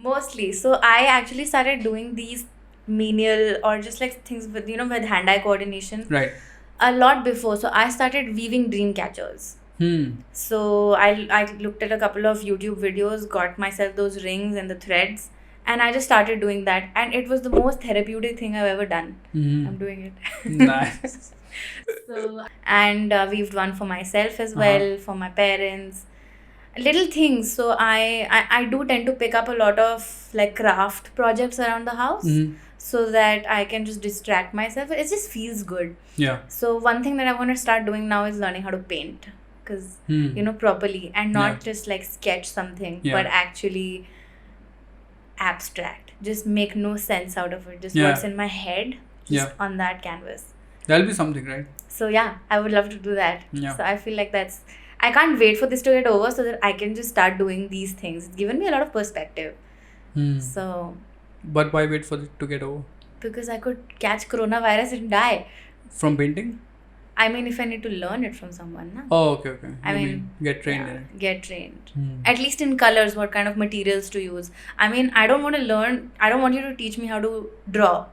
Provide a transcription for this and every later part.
Mostly. So I actually started doing these menial or just like things with, with hand-eye coordination Right. a lot before. So I started weaving dream catchers. So I looked at a couple of YouTube videos, got myself those rings and the threads, and I just started doing that. And it was the most therapeutic thing I've ever done. I'm doing it. Nice. And weaved one for myself as well, for my parents. Little things. So I do tend to pick up a lot of like craft projects around the house so that I can just distract myself. It just feels good. Yeah. So one thing that I want to start doing now is learning how to paint, because properly, and not just like sketch something, but actually abstract. Just make no sense out of it. Just what's in my head, just on that canvas. That'll be something, right? So yeah, I would love to do that. So I feel like I can't wait for this to get over so that I can just start doing these things. It's given me a lot of perspective. So. But why wait for it to get over? Because I could catch coronavirus and die. From painting? I mean, if I need to learn it from someone, na? Oh, okay. I mean, get trained in it. Get trained. At least in colors, what kind of materials to use. I mean, I don't want you to teach me how to draw.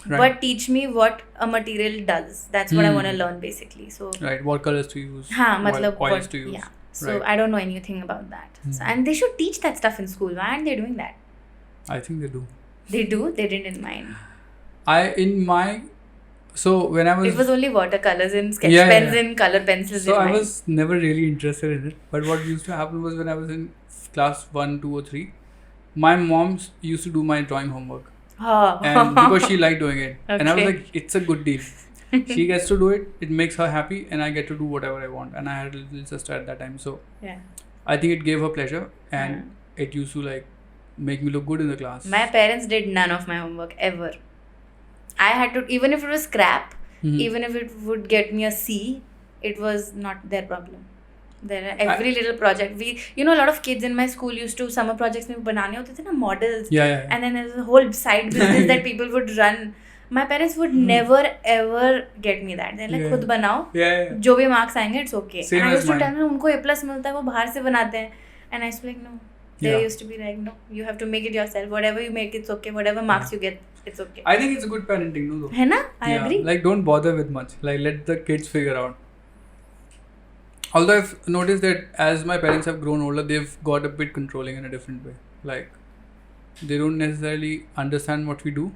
Right. But teach me what a material does. That's what I want to learn basically. So right, what colors to use, what oils to use. Yeah. So I don't know anything about that. So, and they should teach that stuff in school. Why aren't they doing that? I think they do. They do? They didn't in mine. So when I was... It was only watercolors and sketch pens and color pencils. So I was never really interested in it. But what used to happen was when I was in class 1, 2 or 3, my mom used to do my drawing homework. And because she liked doing it. And I was like, it's a good deal. She gets to do it, it makes her happy, and I get to do whatever I want. And I had a little sister at that time. So I think it gave her pleasure, and it used to like make me look good in the class. My parents did none of my homework ever. I had to, even if it was crap, even if it would get me a C, it was not their problem. Every little project, a lot of kids in my school used to, summer projects mein banane hote the na, models. And then there's a whole side business that people would run. My parents would never ever get me that. They're like, khud banao. Jo bhi marks aayenge, it's okay. Same and I used to tell them, unko A+ milta hai, wo bahar se banate hain. And I used to be like, no. They used to be like, no, you have to make it yourself. Whatever you make, it's okay. Whatever marks you get, it's okay. I think it's a good parenting, no? Hai na? I agree. Like, don't bother with much. Like, let the kids figure out. Although I've noticed that as my parents have grown older, they've got a bit controlling in a different way. Like, they don't necessarily understand what we do,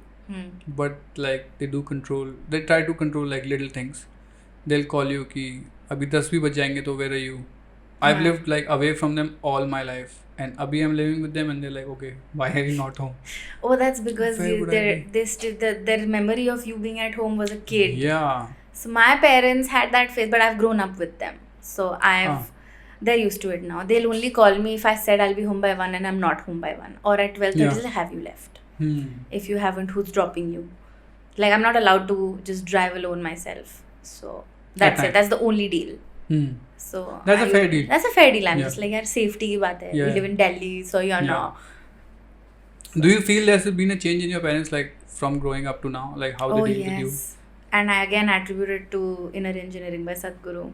but like they do control. They try to control like little things. They'll call you ki, abhi 10 bhi baj jayenge to where are you? I've lived like away from them all my life. And abhi I'm living with them and they're like, okay, why are you not home? Oh, that's because their memory of you being at home was a kid. Yeah. So my parents had that phase, but I've grown up with them. So they're used to it now. They'll only call me if I said I'll be home by 1 and I'm not home by 1. Or at 12:30, they'll say, have you left? If you haven't, who's dropping you? Like, I'm not allowed to just drive alone myself. So that's it. That's the only deal. So that's a fair deal. That's a fair deal. I'm just like, safety ki baat hai. We live in Delhi, so you're not. Do you feel there's been a change in your parents, like from growing up to now? Like how they deal with you? And I again attribute it to inner engineering by Sadhguru.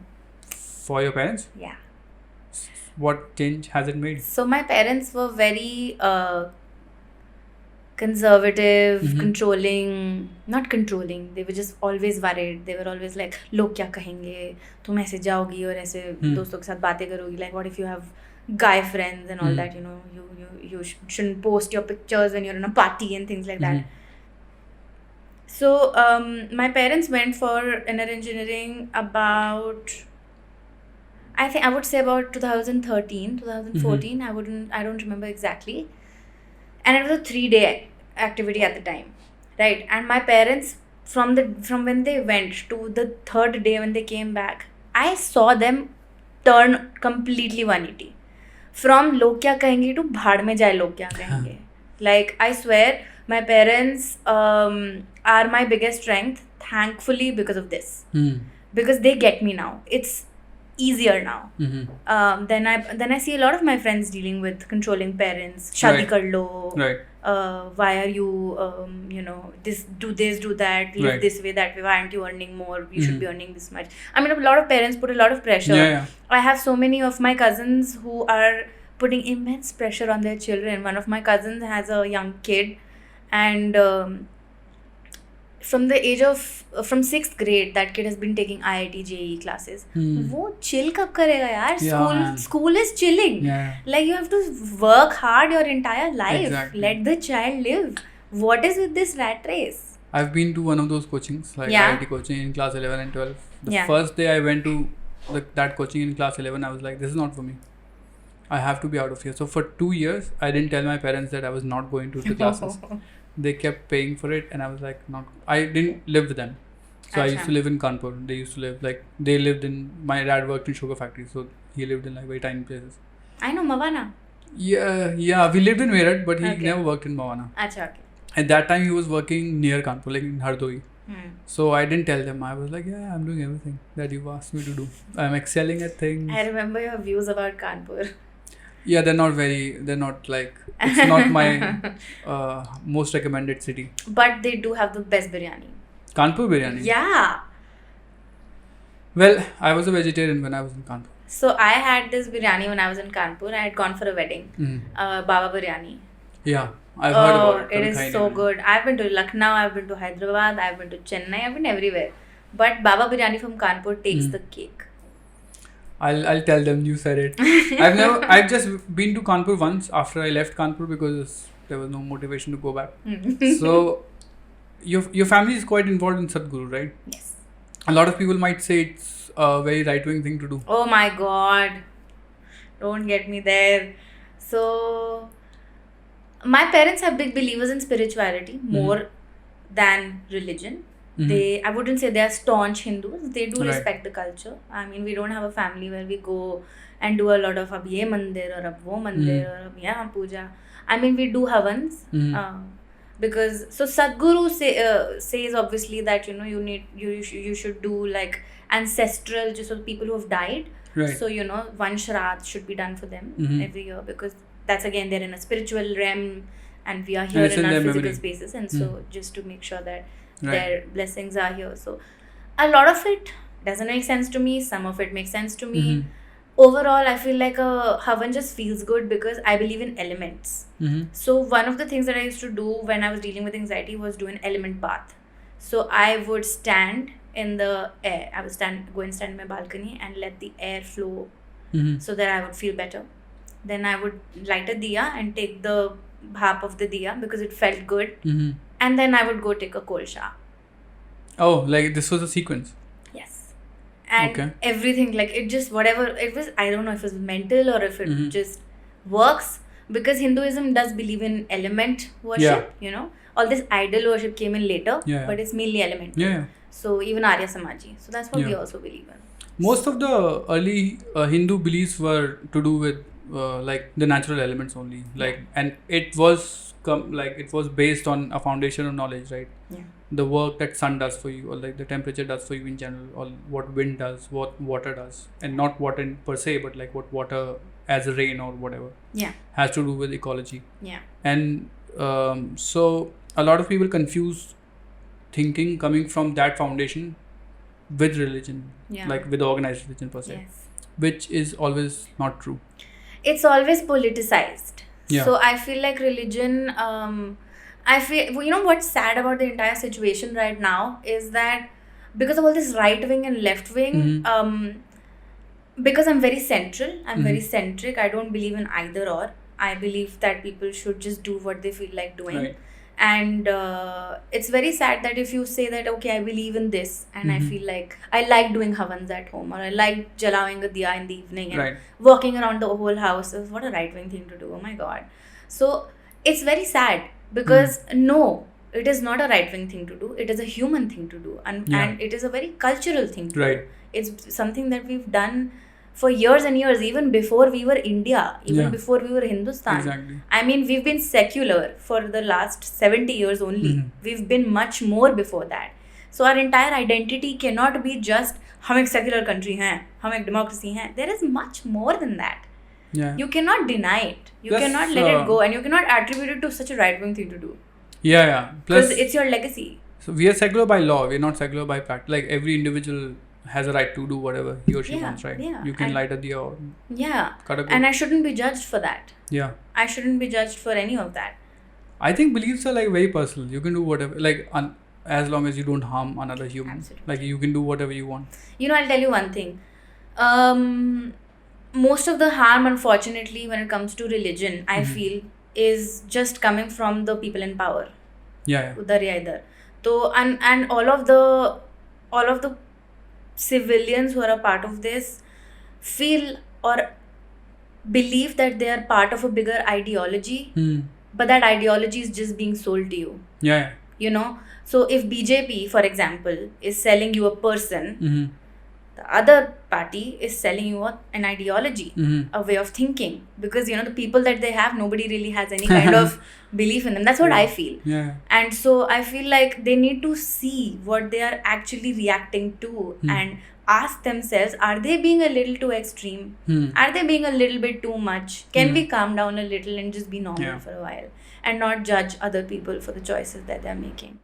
For your parents? Yeah. What change has it made? So my parents were very conservative, controlling, not controlling. They were just always worried. They were always like, log kya kahenge? Tum aise jaogi aur aise doston ke sath baatein karogi. Like, what if you have guy friends and all that? You know, you shouldn't post your pictures when you're in a party and things like that. So my parents went for inner engineering about, I think I would say about 2013, 2014. I don't remember exactly. And it was a 3-day activity at the time, right? And my parents, from when they went to the 3rd day when they came back, I saw them turn completely 180. From log kya kahenge to bhaad mein jaye log kya kahenge. Like, I swear, my parents are my biggest strength, thankfully, because of this. Because they get me now. It's easier now. Then I see a lot of my friends dealing with controlling parents. Shadi kar lo. Right. Why are you this, do that, live this way, that way, why aren't you earning more? You should be earning this much. I mean, a lot of parents put a lot of pressure. I have so many of my cousins who are putting immense pressure on their children. One of my cousins has a young kid, and from the age of from 6th grade that kid has been taking IIT JEE classes. वो chill कब करेगा यार? School is chilling. Like you have to work hard your entire life. Exactly. Let the child live. What is with this rat race? I've been to one of those coachings, like IIT coaching in class 11 and 12. The first day I went to that coaching in class 11, I was like, this is not for me. I have to be out of here. So for 2 years, I didn't tell my parents that I was not going to the classes. They kept paying for it, and I was like, not. I didn't live with them. So I used to live in Kanpur. They used to live they lived in. My dad worked in sugar factories, so he lived in like very tiny places. I know Mawana. Yeah. We lived in Meerut, but he never worked in Mawana. Okay. At that time, he was working near Kanpur, like in Hardoi. So I didn't tell them. I was like, yeah, I'm doing everything that you've asked me to do. I'm excelling at things. I remember your views about Kanpur. Yeah, they're not like, it's not my most recommended city. But they do have the best biryani. Kanpur biryani? Yeah. Well, I was a vegetarian when I was in Kanpur. So I had this biryani when I was in Kanpur. I had gone for a wedding. Baba biryani. Yeah, I've heard about it. It is so good. I've been to Lucknow, I've been to Hyderabad, I've been to Chennai, I've been everywhere. But Baba biryani from Kanpur takes the cake. I'll tell them you said it. I've just been to Kanpur once after I left Kanpur because there was no motivation to go back. So your family is quite involved in Sadhguru, right? Yes. A lot of people might say it's a very right-wing thing to do. Oh my God. Don't get me there. So my parents are big believers in spirituality more than religion. I wouldn't say they are staunch Hindus. They do respect the culture. I mean, we don't have a family where we go and do a lot of ab ye mandir or ab wo mandir or ab yahan puja. I mean, we do havans because so Sadhguru says obviously that you should do like ancestral, just for people who have died. Right. So one shraddh should be done for them every year because that's again they're in a spiritual realm and we are here in our physical spaces, and so just to make sure that their blessings are here. So a lot of it doesn't make sense to me, some of it makes sense to me. Overall, I feel like a havan just feels good because I believe in elements. So one of the things that I used to do when I was dealing with anxiety was do an element bath. So I would stand in the air. I would go and stand in my balcony and let the air flow so that I would feel better. Then I would light a diya and take the bhap of the diya because it felt good. And then I would go take a cold shower. Oh, like this was a sequence? Yes. And everything, like it just, whatever it was, I don't know if it was mental or if it just works. Because Hinduism does believe in element worship, All this idol worship came in later, but it's mainly elemental. So even Arya Samaji. So that's what we also believe in. Most of the early Hindu beliefs were to do with like the natural elements only, and it was based on a foundation of knowledge, right? The work that sun does for you, or like the temperature does for you in general, or what wind does, what water does, and not water per se, but like what water as rain or whatever has to do with ecology. And so a lot of people confuse thinking coming from that foundation with religion, like with organized religion per se, which is always not true. It's always politicized. So I feel like religion, I feel, what's sad about the entire situation right now is that because of all this right wing and left wing, because I'm very central, I'm very centric, I don't believe in either or. I believe that people should just do what they feel like doing. Right. And it's very sad that if you say that, okay, I believe in this and I feel like I like doing havans at home, or I like jalawing a diya in the evening and walking around the whole house. What a right-wing thing to do. Oh my God. So it's very sad because no, it is not a right-wing thing to do. It is a human thing to do. And it is a very cultural thing to do. It's something that we've done for years and years, even before we were India, even before we were Hindustan. Exactly. I mean, we've been secular for the last 70 years only. We've been much more before that. So our entire identity cannot be just, हम एक secular country हैं, हम एक democracy हैं. There is much more than that. You cannot deny it. You cannot let it go, and you cannot attribute it to such a right-wing thing to do. Plus, it's your legacy. So we are secular by law. We are not secular by practice. Like every individual has a right to do whatever he or she wants, right? Yeah. You can light a diya or cut a cake. And I shouldn't be judged for that. Yeah. I shouldn't be judged for any of that. I think beliefs are like very personal. You can do whatever, like as long as you don't harm another human. Absolutely. Like you can do whatever you want. You know, I'll tell you one thing. Most of the harm, unfortunately, when it comes to religion, I feel, is just coming from the people in power. Yeah. Udhar ya idhar. So, and all of the civilians who are a part of this feel or believe that they are part of a bigger ideology, but that ideology is just being sold to you. Yeah. You know, so if BJP, for example, is selling you a person, the other party is selling you an ideology, a way of thinking, because you know the people that they have, nobody really has any kind of belief in them. That's what I feel. Yeah. And so I feel like they need to see what they are actually reacting to and ask themselves, are they being a little too extreme? Are they being a little bit too much? Can we calm down a little and just be normal for a while and not judge other people for the choices that they're making?